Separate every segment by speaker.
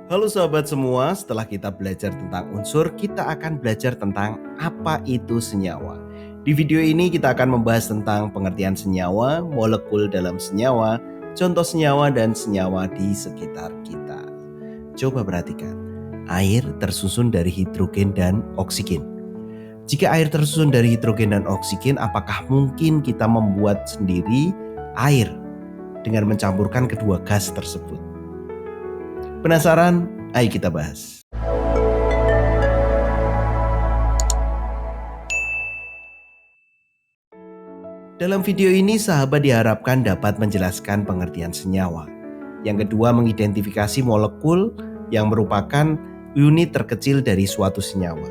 Speaker 1: Halo sahabat semua, setelah kita belajar tentang unsur, kita akan belajar tentang apa itu senyawa. Di video ini kita akan membahas tentang pengertian senyawa, molekul dalam senyawa, contoh senyawa dan senyawa di sekitar kita. Coba perhatikan, air tersusun dari hidrogen dan oksigen. Jika air tersusun dari hidrogen dan oksigen, apakah mungkin kita membuat sendiri air dengan mencampurkan kedua gas tersebut? Penasaran? Ayo kita bahas. Dalam video ini, sahabat diharapkan dapat menjelaskan pengertian senyawa. Yang kedua, mengidentifikasi molekul yang merupakan unit terkecil dari suatu senyawa.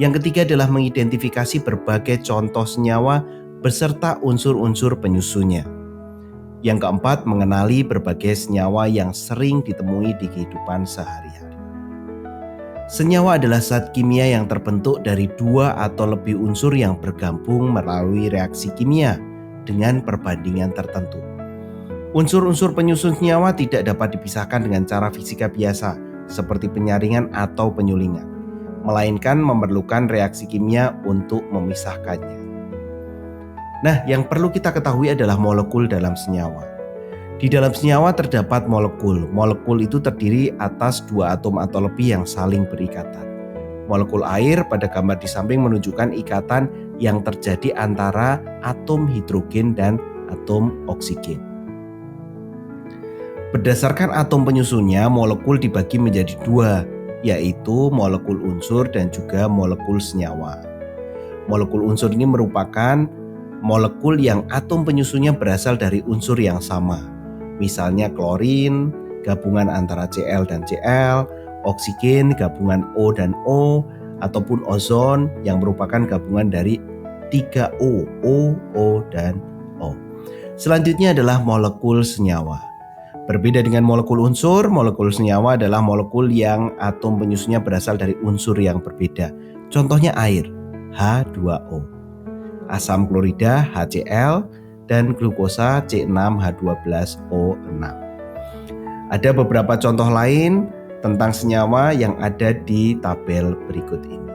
Speaker 1: Yang ketiga adalah mengidentifikasi berbagai contoh senyawa beserta unsur-unsur penyusunnya. Yang keempat, mengenali berbagai senyawa yang sering ditemui di kehidupan sehari-hari. Senyawa adalah zat kimia yang terbentuk dari dua atau lebih unsur yang bergabung melalui reaksi kimia dengan perbandingan tertentu. Unsur-unsur penyusun senyawa tidak dapat dipisahkan dengan cara fisika biasa, seperti penyaringan atau penyulingan, melainkan memerlukan reaksi kimia untuk memisahkannya. Nah, yang perlu kita ketahui adalah molekul dalam senyawa. Di dalam senyawa terdapat molekul. Molekul itu terdiri atas dua atom atau lebih yang saling berikatan. Molekul air pada gambar di samping menunjukkan ikatan yang terjadi antara atom hidrogen dan atom oksigen. Berdasarkan atom penyusunnya, molekul dibagi menjadi dua, yaitu molekul unsur dan juga molekul senyawa. Molekul unsur ini merupakan molekul yang atom penyusunnya berasal dari unsur yang sama. Misalnya klorin, gabungan antara Cl dan Cl, oksigen, gabungan O dan O, ataupun ozon yang merupakan gabungan dari 3 O, dan O. Selanjutnya adalah molekul senyawa. Berbeda dengan molekul unsur, molekul senyawa adalah molekul yang atom penyusunnya berasal dari unsur yang berbeda. Contohnya air, H2O. Asam klorida HCl, dan glukosa C6H12O6. Ada beberapa contoh lain tentang senyawa yang ada di tabel berikut ini.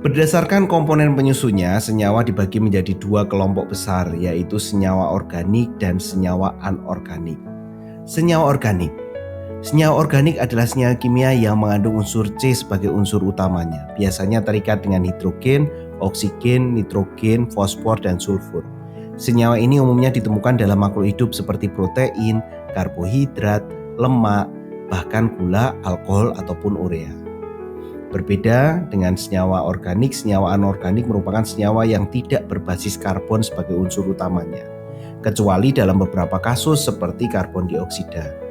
Speaker 1: Berdasarkan komponen penyusunnya, senyawa dibagi menjadi dua kelompok besar, yaitu senyawa organik dan senyawa anorganik. Senyawa organik. Senyawa organik adalah senyawa kimia yang mengandung unsur C sebagai unsur utamanya. Biasanya terikat dengan hidrogen, oksigen, nitrogen, fosfor, dan sulfur. Senyawa ini umumnya ditemukan dalam makhluk hidup seperti protein, karbohidrat, lemak, bahkan gula, alkohol, ataupun urea. Berbeda dengan senyawa organik, senyawa anorganik merupakan senyawa yang tidak berbasis karbon sebagai unsur utamanya, kecuali dalam beberapa kasus seperti karbon dioksida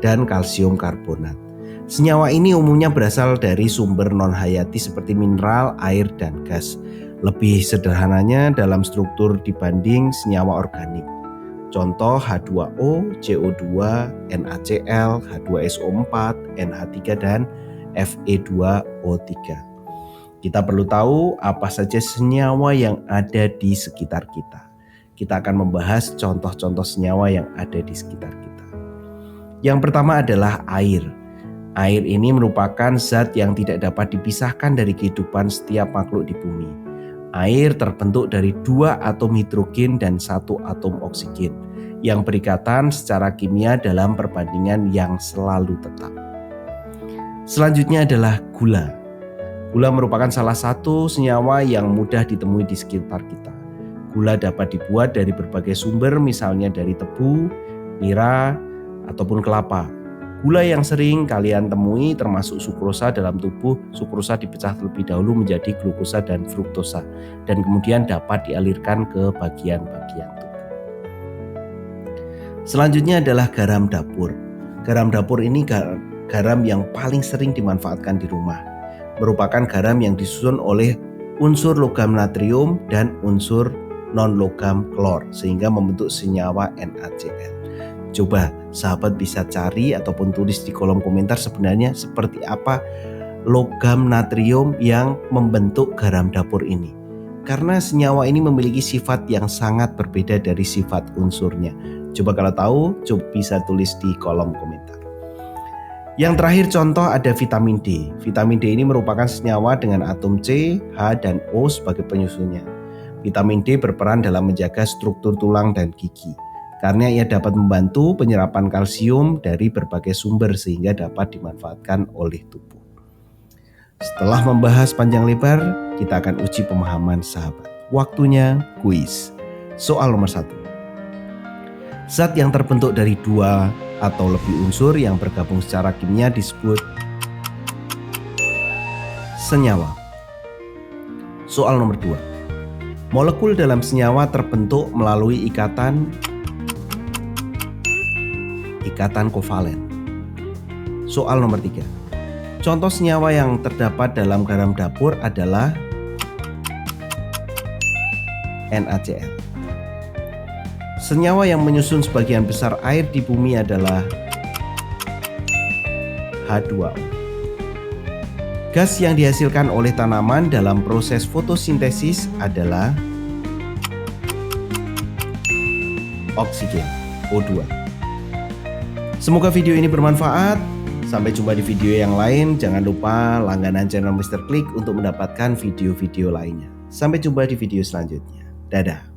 Speaker 1: dan kalsium karbonat. Senyawa ini umumnya berasal dari sumber non-hayati seperti mineral, air, dan gas. Lebih sederhananya dalam struktur dibanding senyawa organik. Contoh H2O, CO2, NaCl, H2SO4, NH3, dan Fe2O3. Kita perlu tahu apa saja senyawa yang ada di sekitar kita. Kita akan membahas contoh-contoh senyawa yang ada di sekitar kita. Yang pertama adalah air. Air ini merupakan zat yang tidak dapat dipisahkan dari kehidupan setiap makhluk di bumi. Air terbentuk dari dua atom hidrogen dan satu atom oksigen yang berikatan secara kimia dalam perbandingan yang selalu tetap. Selanjutnya adalah gula. Gula merupakan salah satu senyawa yang mudah ditemui di sekitar kita. Gula dapat dibuat dari berbagai sumber, misalnya dari tebu, nira, ataupun kelapa. Gula yang sering kalian temui termasuk sukrosa dalam tubuh. Sukrosa dipecah terlebih dahulu menjadi glukosa dan fruktosa, dan kemudian dapat dialirkan ke bagian-bagian tubuh. Selanjutnya adalah garam dapur. Garam dapur ini garam yang paling sering dimanfaatkan di rumah. Merupakan garam yang disusun oleh unsur logam natrium dan unsur non-logam klor sehingga membentuk senyawa NaCl. Coba sahabat bisa cari ataupun tulis di kolom komentar sebenarnya seperti apa logam natrium yang membentuk garam dapur ini. Karena senyawa ini memiliki sifat yang sangat berbeda dari sifat unsurnya. Coba kalau tahu, coba bisa tulis di kolom komentar. Yang terakhir contoh ada vitamin D. Vitamin D ini merupakan senyawa dengan atom C, H, dan O sebagai penyusunnya. Vitamin D berperan dalam menjaga struktur tulang dan gigi, karena ia dapat membantu penyerapan kalsium dari berbagai sumber sehingga dapat dimanfaatkan oleh tubuh. Setelah membahas panjang lebar, kita akan uji pemahaman sahabat. Waktunya kuis. Soal nomor 1. Zat yang terbentuk dari 2 atau lebih unsur yang bergabung secara kimia disebut senyawa. Soal nomor 2. Molekul dalam senyawa terbentuk melalui ikatan kovalen. Soal nomor 3. Contoh senyawa yang terdapat dalam garam dapur adalah NaCl. Senyawa yang menyusun sebagian besar air di bumi adalah H2O. Gas yang dihasilkan oleh tanaman dalam proses fotosintesis adalah oksigen, O2. Semoga video ini bermanfaat. Sampai jumpa di video yang lain. Jangan lupa langganan channel Mr. Klik untuk mendapatkan video-video lainnya. Sampai jumpa di video selanjutnya. Dadah.